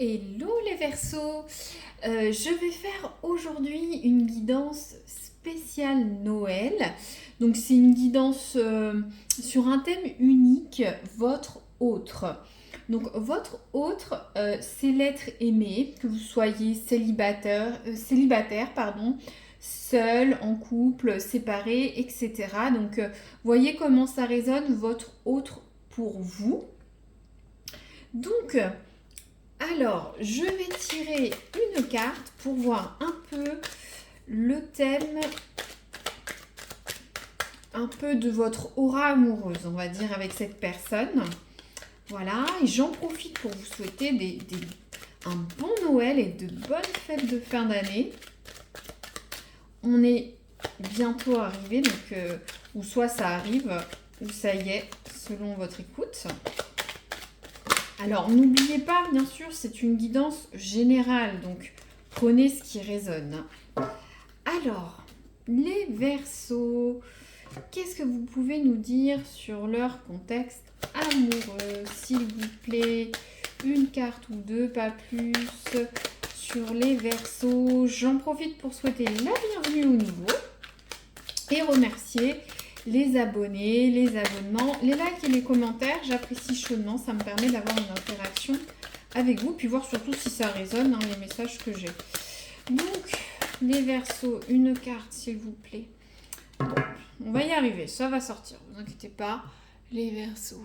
Hello les Verseaux. Je vais faire aujourd'hui une guidance spéciale Noël. Donc c'est une guidance sur un thème unique, votre autre. Donc votre autre, c'est l'être aimé, que vous soyez célibataire, seul, en couple, séparé, etc. Donc voyez comment ça résonne votre autre pour vous. Donc alors, je vais tirer une carte pour voir un peu le thème, un peu de votre aura amoureuse, on va dire, avec cette personne. Voilà, et j'en profite pour vous souhaiter un bon Noël et de bonnes fêtes de fin d'année. On est bientôt arrivé, donc ou soit ça arrive, ou ça y est, selon votre écoute. Alors, n'oubliez pas, bien sûr, c'est une guidance générale, donc prenez ce qui résonne. Alors, les Verseaux, qu'est-ce que vous pouvez nous dire sur leur contexte amoureux, s'il vous plaît? Une carte ou deux, pas plus, sur les Verseaux. J'en profite pour souhaiter la bienvenue aux nouveaux et remercier les abonnés, les abonnements, les likes et les commentaires. J'apprécie chaudement, ça me permet d'avoir une interaction avec vous, puis voir surtout si ça résonne, les messages que j'ai. Donc, les Verseaux, une carte s'il vous plaît. Bon, on va y arriver, ça va sortir, vous inquiétez pas. Les Verseaux,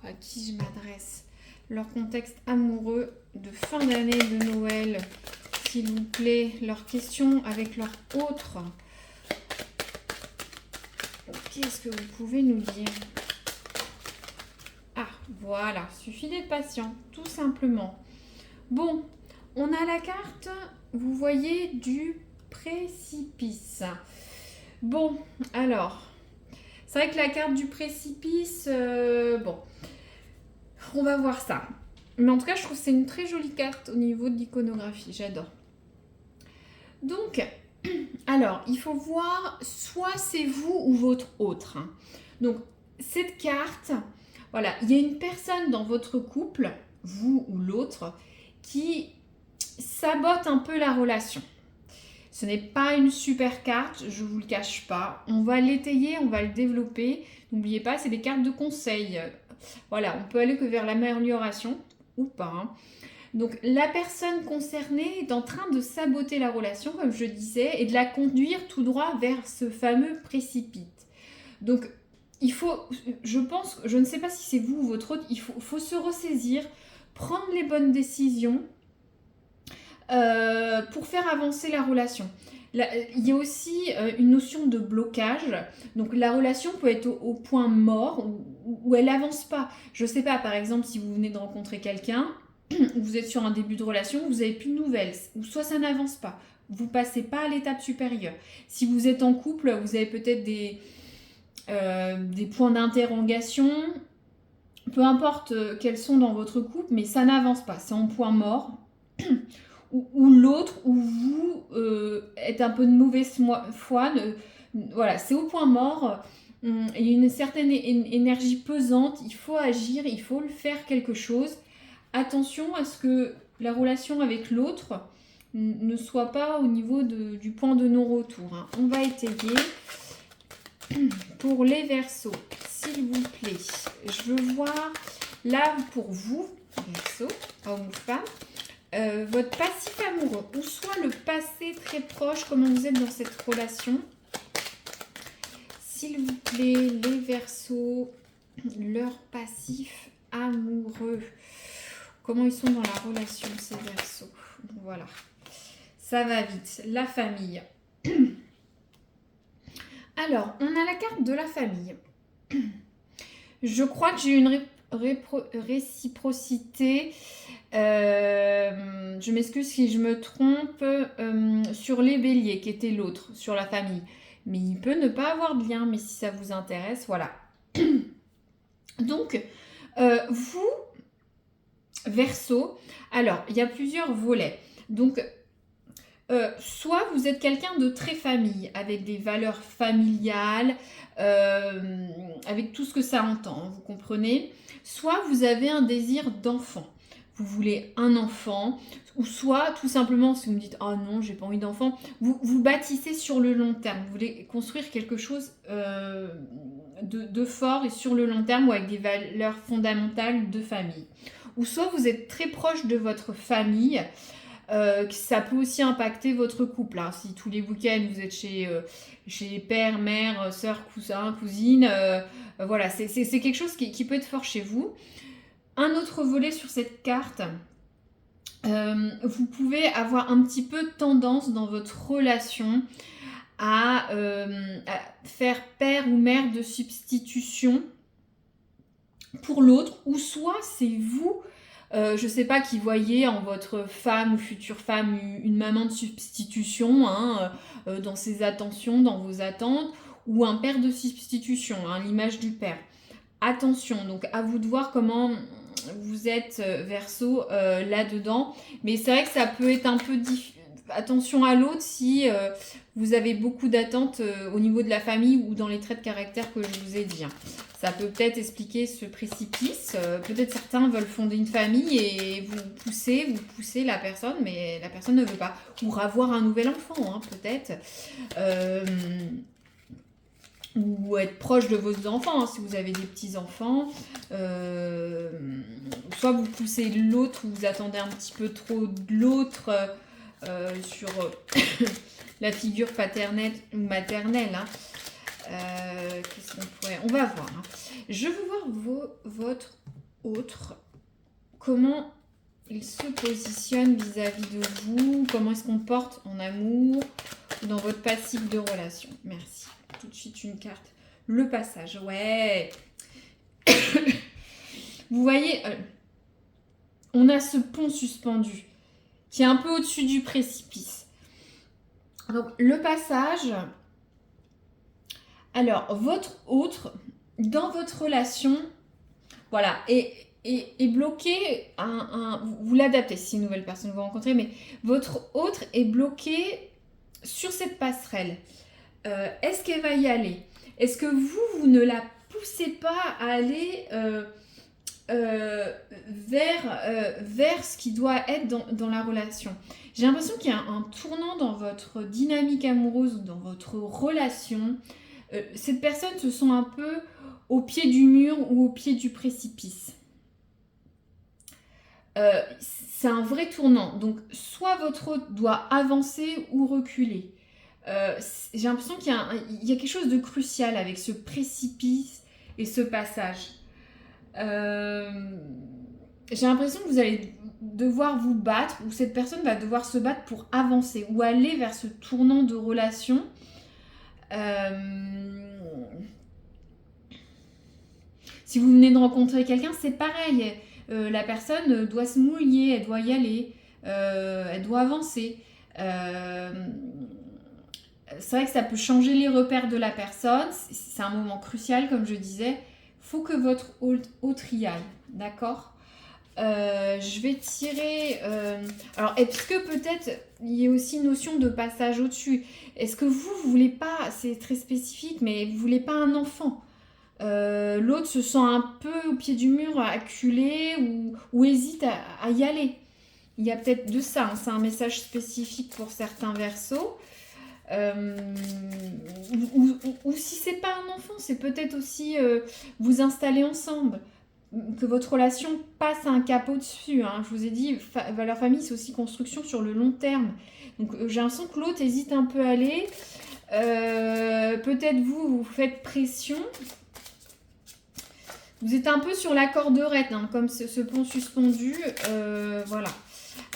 à qui je m'adresse? Leur contexte amoureux de fin d'année, de Noël, s'il vous plaît. Leurs questions avec leur autre. Qu'est-ce que vous pouvez nous dire? Ah, voilà, suffit d'être patient, tout simplement. Bon, on a la carte, vous voyez, du précipice. Bon, alors, c'est vrai que la carte du précipice, bon, on va voir ça. Mais en tout cas, je trouve que c'est une très jolie carte au niveau de l'iconographie, j'adore. Donc, alors, il faut voir, soit c'est vous ou votre autre. Donc, cette carte, voilà, il y a une personne dans votre couple, vous ou l'autre, qui sabote un peu la relation. Ce n'est pas une super carte, je ne vous le cache pas. On va l'étayer, on va le développer. N'oubliez pas, c'est des cartes de conseil. Voilà, on peut aller que vers l'amélioration ou pas. Donc la personne concernée est en train de saboter la relation, comme je disais, et de la conduire tout droit vers ce fameux précipice. Donc il faut, je pense, je ne sais pas si c'est vous ou votre autre, il faut se ressaisir, prendre les bonnes décisions pour faire avancer la relation. Il y a aussi une notion de blocage. Donc la relation peut être au point mort où elle n'avance pas. Je ne sais pas, par exemple, si vous venez de rencontrer quelqu'un, vous êtes sur un début de relation, vous n'avez plus de nouvelles, ou soit ça n'avance pas, vous ne passez pas à l'étape supérieure. Si vous êtes en couple, vous avez peut-être des points d'interrogation, peu importe quels sont dans votre couple, mais ça n'avance pas, c'est en point mort. Ou l'autre, où vous êtes un peu de mauvaise foi, voilà, c'est au point mort. Il y a une certaine énergie pesante, il faut agir, il faut le faire quelque chose. Attention à ce que la relation avec l'autre ne soit pas au niveau du point de non-retour. On va étayer. Pour les Verseaux, s'il vous plaît, je veux voir là pour vous, Verseaux, homme ou femme, votre passif amoureux, ou soit le passé très proche, comment vous êtes dans cette relation. S'il vous plaît, les Verseaux, leur passif amoureux. Comment ils sont dans la relation, ces Verseaux. Voilà. Ça va vite. La famille. Alors, on a la carte de la famille. Je crois que j'ai une réciprocité. Je m'excuse si je me trompe sur les béliers, qui était l'autre, sur la famille. Mais il peut ne pas avoir de lien, mais si ça vous intéresse, voilà. Donc, vous, Verseau, alors, il y a plusieurs volets. Donc, soit vous êtes quelqu'un de très famille, avec des valeurs familiales, avec tout ce que ça entend, vous comprenez. Soit vous avez un désir d'enfant. vous voulez un enfant, ou soit tout simplement, si vous me dites « Ah non, j'ai pas envie d'enfant », vous bâtissez sur le long terme. Vous voulez construire quelque chose de fort et sur le long terme ou avec des valeurs fondamentales de famille. Ou soit vous êtes très proche de votre famille, ça peut aussi impacter votre couple. Hein. Si tous les week-ends vous êtes chez père, mère, soeur, cousin, cousine, voilà, c'est quelque chose qui peut être fort chez vous. Un autre volet sur cette carte, vous pouvez avoir un petit peu tendance dans votre relation à faire père ou mère de substitution pour l'autre, ou soit c'est vous, je ne sais pas, qui voyez en votre femme ou future femme une maman de substitution, hein, dans ses attentions, dans vos attentes, ou un père de substitution, hein, l'image du père. Attention, donc à vous de voir comment vous êtes Verseau là-dedans, mais c'est vrai que ça peut être un peu attention à l'autre si vous avez beaucoup d'attentes au niveau de la famille ou dans les traits de caractère que je vous ai dit. Hein. Ça peut peut-être expliquer ce précipice. Peut-être certains veulent fonder une famille et vous poussez la personne, mais la personne ne veut pas. Ou avoir un nouvel enfant, hein, peut-être. Ou être proche de vos enfants, hein, si vous avez des petits-enfants. Soit vous poussez l'autre, ou vous attendez un petit peu trop de l'autre sur la figure paternelle ou maternelle. Hein. Qu'est-ce qu'on pourrait... On va voir. Hein. Je veux voir votre autre. Comment il se positionne vis-à-vis de vous. Comment il se comporte en amour ou dans votre passif de relation. Merci. Tout de suite une carte. Le passage, ouais. Vous voyez, on a ce pont suspendu qui est un peu au-dessus du précipice. Donc, le passage. Alors, votre autre, dans votre relation, voilà, est bloqué. Vous l'adaptez si une nouvelle personne vous rencontrez, mais votre autre est bloqué sur cette passerelle. Est-ce qu'elle va y aller? Est-ce que vous ne la poussez pas à aller vers ce qui doit être dans la relation? J'ai l'impression qu'il y a un tournant dans votre dynamique amoureuse ou dans votre relation. Cette personne se sent un peu au pied du mur ou au pied du précipice. C'est un vrai tournant. Donc, soit votre autre doit avancer ou reculer. J'ai l'impression qu'il y a quelque chose de crucial avec ce précipice et ce passage. J'ai l'impression que vous allez devoir vous battre, ou cette personne va devoir se battre pour avancer ou aller vers ce tournant de relation. Si vous venez de rencontrer quelqu'un, c'est pareil. La personne doit se mouiller, elle doit y aller, elle doit avancer. C'est vrai que ça peut changer les repères de la personne. C'est un moment crucial, comme je disais. Il faut que votre autre y aille, d'accord ? Je vais tirer... Alors, est-ce que peut-être il y a aussi une notion de passage au-dessus? Est-ce que vous voulez pas, c'est très spécifique, mais vous voulez pas un enfant? L'autre se sent un peu au pied du mur, acculé ou hésite à y aller. Il y a peut-être de ça, hein, c'est un message spécifique pour certains Verseaux. Ou si c'est pas un enfant, c'est peut-être aussi vous installer ensemble, que votre relation passe à un cap au-dessus. Hein. Je vous ai dit, valeur famille, c'est aussi construction sur le long terme. Donc j'ai l'impression que l'autre hésite un peu à aller. Peut-être vous faites pression. Vous êtes un peu sur la corderette, hein, comme ce pont suspendu. Voilà.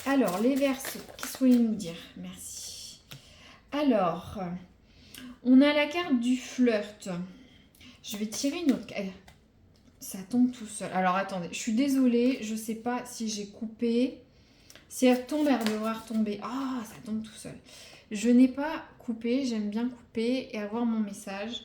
Alors, les Verseaux, qu'est-ce que vous voulez nous dire? Merci. Alors, on a la carte du flirt. Je vais tirer une autre carte. Ça tombe tout seul. Alors, attendez, je suis désolée. Je ne sais pas si j'ai coupé. Si elle tombe, elle devra retomber. Ah, ça tombe tout seul. Je n'ai pas coupé. J'aime bien couper et avoir mon message.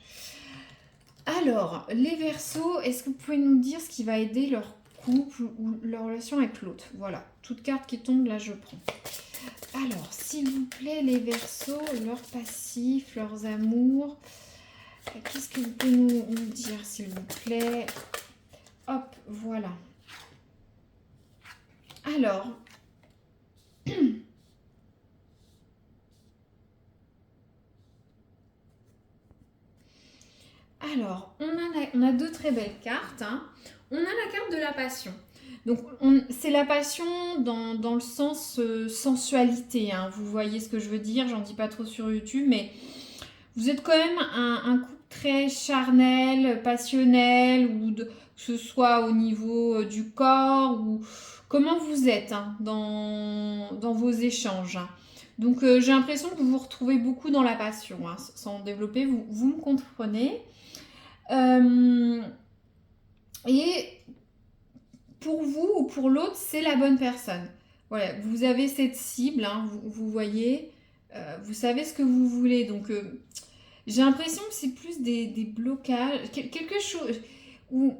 Alors, les Verseaux, est-ce que vous pouvez nous dire ce qui va aider leur couple ou leur relation avec l'autre? Voilà, toute carte qui tombe, là, je prends. Alors, s'il vous plaît, les Verseaux, leurs passifs, leurs amours. Qu'est-ce que vous pouvez nous dire, s'il vous plaît? Hop, voilà. Alors, on a deux très belles cartes, hein. On a la carte de la passion. Donc, c'est la passion dans le sens sensualité, hein. Vous voyez ce que je veux dire, j'en dis pas trop sur YouTube, mais vous êtes quand même un couple très charnel, passionnel, que ce soit au niveau du corps, ou comment vous êtes, hein, dans vos échanges, hein. Donc, j'ai l'impression que vous vous retrouvez beaucoup dans la passion, hein, sans développer, vous me comprenez. Et pour vous ou pour l'autre, c'est la bonne personne. Voilà, vous avez cette cible, hein, vous voyez, vous savez ce que vous voulez. Donc, j'ai l'impression que c'est plus des blocages, quelque chose où,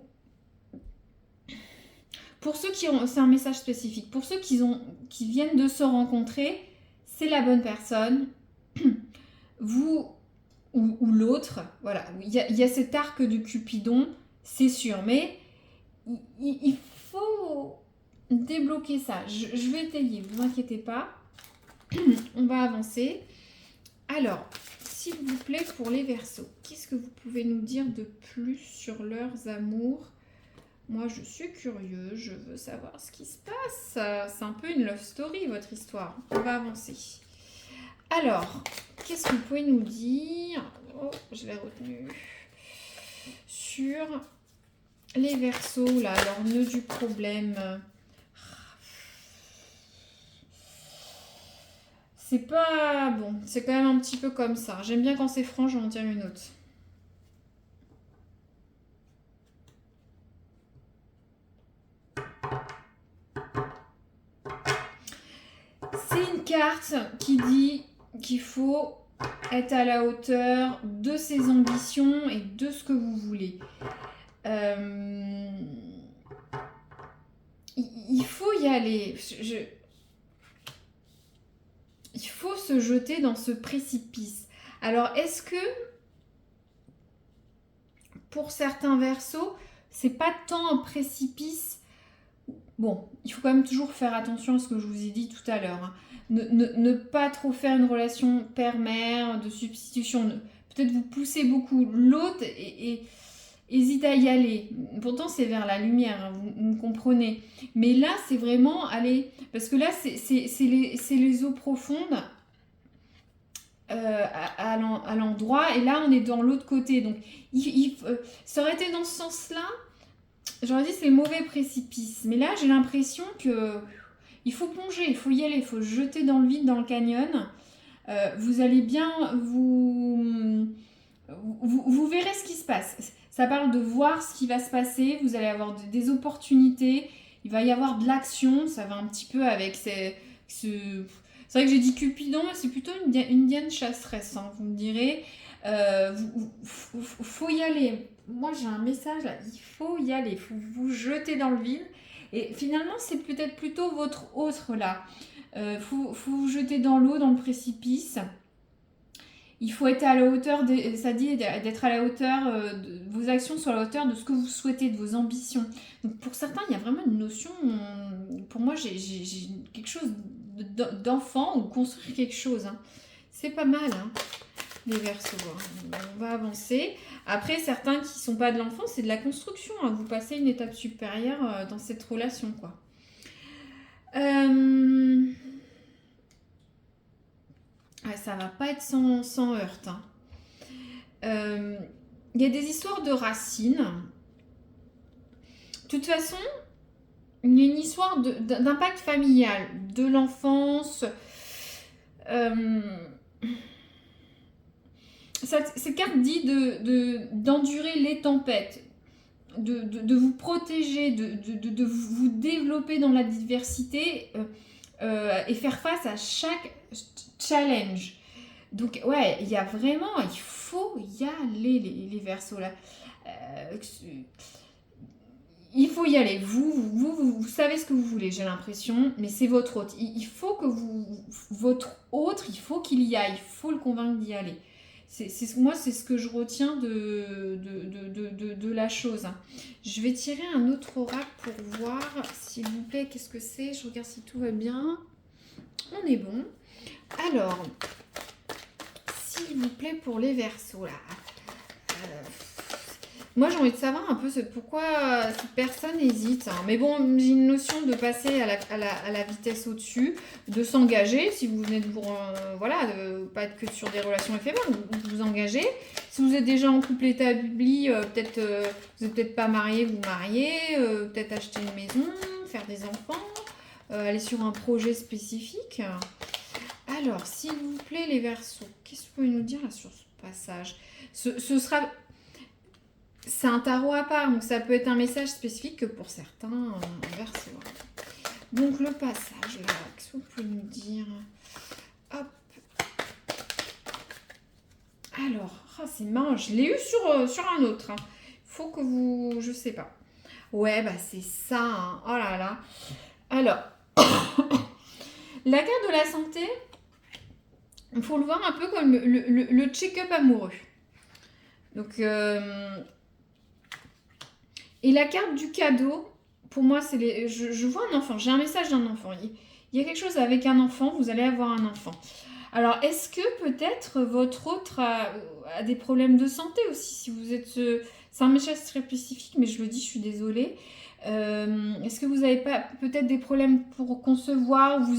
pour ceux qui ont, c'est un message spécifique, pour ceux qui viennent de se rencontrer, c'est la bonne personne. Vous ou l'autre, voilà, il y a cet arc de Cupidon, c'est sûr, mais il faut débloquer ça. Je vais étayer, vous inquiétez pas. On va avancer. Alors, s'il vous plaît, pour les Verseaux, qu'est-ce que vous pouvez nous dire de plus sur leurs amours? Moi, je suis curieuse, je veux savoir ce qui se passe. C'est un peu une love story, votre histoire. On va avancer. Alors, qu'est-ce que vous pouvez nous dire? Oh, je l'ai retenu. Sur les Verseaux, là, leur nœud du problème. C'est pas bon, c'est quand même un petit peu comme ça. J'aime bien quand c'est franc, je vais en dire une autre. C'est une carte qui dit qu'il faut être à la hauteur de ses ambitions et de ce que vous voulez. Il faut y aller. Il faut se jeter dans ce précipice. Alors, est-ce que pour certains Verseaux, c'est pas tant un précipice? Bon, il faut quand même toujours faire attention à ce que je vous ai dit tout à l'heure, hein. Ne pas trop faire une relation père-mère, de substitution. Peut-être vous poussez beaucoup l'autre et hésite à y aller. Pourtant, c'est vers la lumière, hein, vous me comprenez. Mais là, c'est vraiment aller... Parce que là, c'est les eaux profondes à l'endroit. Et là, on est dans l'autre côté. Donc, ça aurait été dans ce sens-là. J'aurais dit c'est le mauvais précipice. Mais là, j'ai l'impression que il faut plonger, il faut y aller, il faut se jeter dans le vide, dans le canyon. Vous allez bien vous verrez ce qui se passe. Ça parle de voir ce qui va se passer. Vous allez avoir des opportunités. Il va y avoir de l'action. Ça va un petit peu avec c'est vrai que j'ai dit Cupidon, mais c'est plutôt une Diane chasseresse, hein, vous me direz. Faut y aller. Moi, j'ai un message là. Il faut y aller. Il faut vous jeter dans le vide. Et finalement, c'est peut-être plutôt votre autre là. Faut vous jeter dans l'eau, dans le précipice. Il faut être à la hauteur, ça dit d'être à la hauteur, de vos actions sont à la hauteur de ce que vous souhaitez, de vos ambitions. Donc pour certains, il y a vraiment une notion, pour moi, j'ai quelque chose d'enfant ou construire quelque chose, hein. C'est pas mal, hein, les Verseaux. On va avancer. Après, certains qui ne sont pas de l'enfant, c'est de la construction, hein. Vous passez une étape supérieure dans cette relation, quoi. Ça va pas être sans heurte, hein. Y a des histoires de racines. De toute façon, il y a une histoire d'impact familial, de l'enfance. Cette carte dit d'endurer les tempêtes, de vous protéger, de vous développer dans la diversité et faire face à chaque challenge. Donc ouais, il y a vraiment, il faut y aller, les Verseaux là. Il faut y aller. Vous savez ce que vous voulez, j'ai l'impression, mais c'est votre hôte. Il faut que votre autre, il faut qu'il y aille, il faut le convaincre d'y aller. Moi, c'est ce que je retiens de la chose. Je vais tirer un autre oracle pour voir, s'il vous plaît, qu'est-ce que c'est. Je regarde si tout va bien. On est bon. Alors, s'il vous plaît, pour les Verseaux, là. Moi, j'ai envie de savoir un peu pourquoi cette personne hésite. Mais bon, j'ai une notion de passer à la vitesse au-dessus, de s'engager. Si vous venez de vous... voilà, de pas être que sur des relations éphémères, vous engagez. Si vous êtes déjà en couple établi, peut-être vous n'êtes peut-être pas marié, vous mariez, peut-être acheter une maison, faire des enfants, aller sur un projet spécifique. Alors, s'il vous plaît, les Verseaux, qu'est-ce que vous pouvez nous dire là sur ce passage? Ce sera... C'est un tarot à part, donc ça peut être un message spécifique que pour certains Verseaux. Donc le passage, là, qu'est-ce que vous pouvez nous dire? Hop. Alors, c'est marrant, je l'ai eu sur un autre. Faut que vous... Je sais pas. Ouais, bah c'est ça. Hein. Oh là là. Alors, la carte de la santé, il faut le voir un peu comme le check-up amoureux. Donc... Et la carte du cadeau, pour moi, c'est je vois un enfant. J'ai un message d'un enfant. Il y a quelque chose avec un enfant. Vous allez avoir un enfant. Alors, est-ce que peut-être votre autre a des problèmes de santé aussi? Si vous êtes... c'est un message très spécifique, mais je le dis, je suis désolée. Est-ce que vous n'avez pas peut-être des problèmes pour concevoir? Vous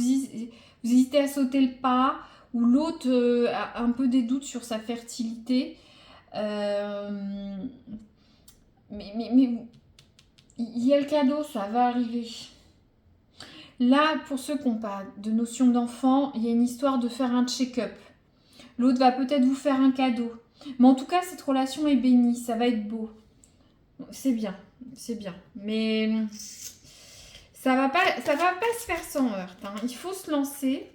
hésitez à sauter le pas? Ou l'autre a un peu des doutes sur sa fertilité? Mais il y a le cadeau, ça va arriver. Là, pour ceux qui n'ont pas de notion d'enfant, il y a une histoire de faire un check-up. L'autre va peut-être vous faire un cadeau. Mais en tout cas, cette relation est bénie, ça va être beau. C'est bien, c'est bien. Mais ça va pas se faire sans heurte. Hein. Il faut se lancer.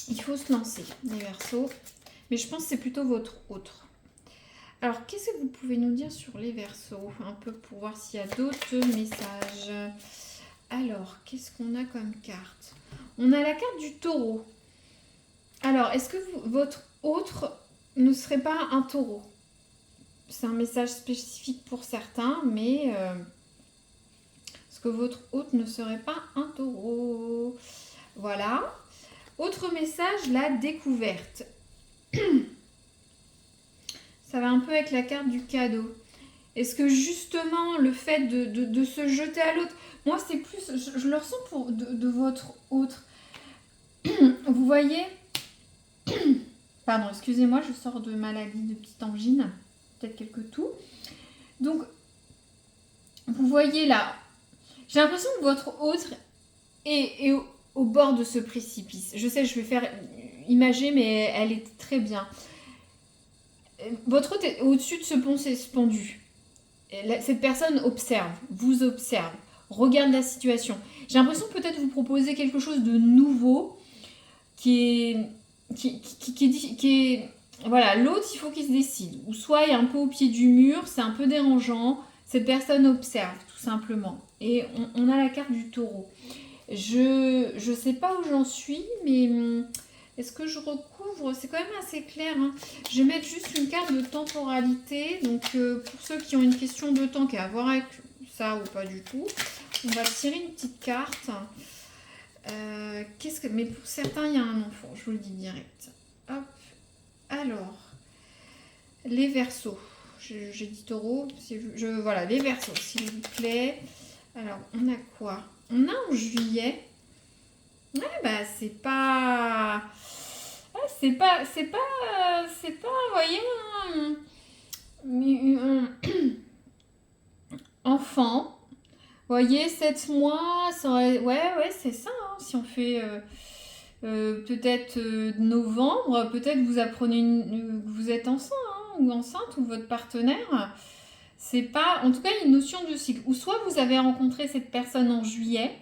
Il faut se lancer, les Verseaux. Mais je pense que c'est plutôt votre autre. Alors, qu'est-ce que vous pouvez nous dire sur les Verseaux? Un peu pour voir s'il y a d'autres messages. Alors, qu'est-ce qu'on a comme carte? On a la carte du taureau. Alors, est-ce que votre autre ne serait pas un taureau? C'est un message spécifique pour certains, mais est-ce que votre autre ne serait pas un taureau? Voilà. Autre message, la découverte. Ça va un peu avec la carte du cadeau. Est-ce que justement le fait de se jeter à l'autre, moi c'est plus, je le ressens pour de votre autre. Vous voyez, pardon, excusez-moi, je sors de maladie, de petite angine, peut-être quelques toux. Donc, vous voyez là, j'ai l'impression que votre autre est au bord de ce précipice. Je sais, je vais faire imager, mais elle est très bien. Votre autre est au-dessus de ce pont suspendu. Cette personne observe, vous observe, regarde la situation. J'ai l'impression peut-être vous proposer quelque chose de nouveau qui est voilà, l'autre, il faut qu'il se décide. Ou soit il est un peu au pied du mur, c'est un peu dérangeant. Cette personne observe, tout simplement. Et on a la carte du taureau. Je sais pas où j'en suis, mais... Est-ce que je recouvre? C'est quand même assez clair. Hein. Je vais mettre juste une carte de temporalité. Donc, pour ceux qui ont une question de temps qui a à voir avec ça ou pas du tout, on va tirer une petite carte. Mais pour certains, il y a un enfant. Je vous le dis direct. Hop. Alors, les Verseaux. J'ai dit taureau. Voilà, les Verseaux, s'il vous plaît. Alors, on a quoi? On a en juillet... Ouais, bah, c'est pas, vous voyez, enfant, vous voyez, 7 mois, ça aurait, ouais, c'est ça, hein, si on fait peut-être novembre, peut-être vous apprenez, vous êtes enceinte, hein, ou enceinte, ou votre partenaire, c'est pas, en tout cas, une notion de cycle, ou soit vous avez rencontré cette personne en juillet,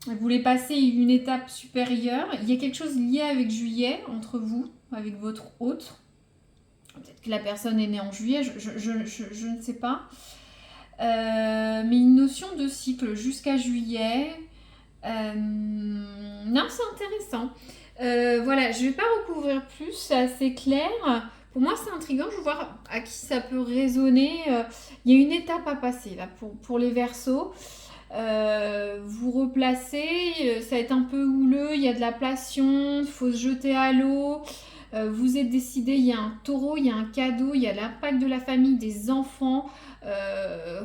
vous voulez passer une étape supérieure. Il y a quelque chose lié avec juillet, entre vous, avec votre autre. Peut-être que la personne est née en juillet, je ne sais pas. Mais une notion de cycle jusqu'à juillet. Non, c'est intéressant. Voilà, je vais pas recouvrir plus, c'est assez clair. Pour moi, c'est intriguant. Je veux voir à qui ça peut résonner. Il y a une étape à passer là pour les Verseaux. Vous replacez, ça va être un peu houleux, il y a de la passion, il faut se jeter à l'eau. Vous êtes décidé, il y a un taureau, il y a un cadeau, il y a l'impact de la famille, des enfants.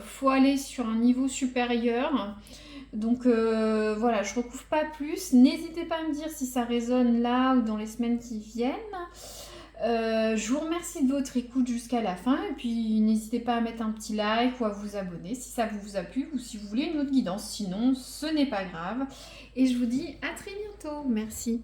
Faut aller sur un niveau supérieur. Donc voilà, je recouvre pas plus. N'hésitez pas à me dire si ça résonne là ou dans les semaines qui viennent. Je vous remercie de votre écoute jusqu'à la fin et puis n'hésitez pas à mettre un petit like ou à vous abonner si ça vous a plu ou si vous voulez une autre guidance. Sinon, ce n'est pas grave. Et je vous dis à très bientôt. Merci.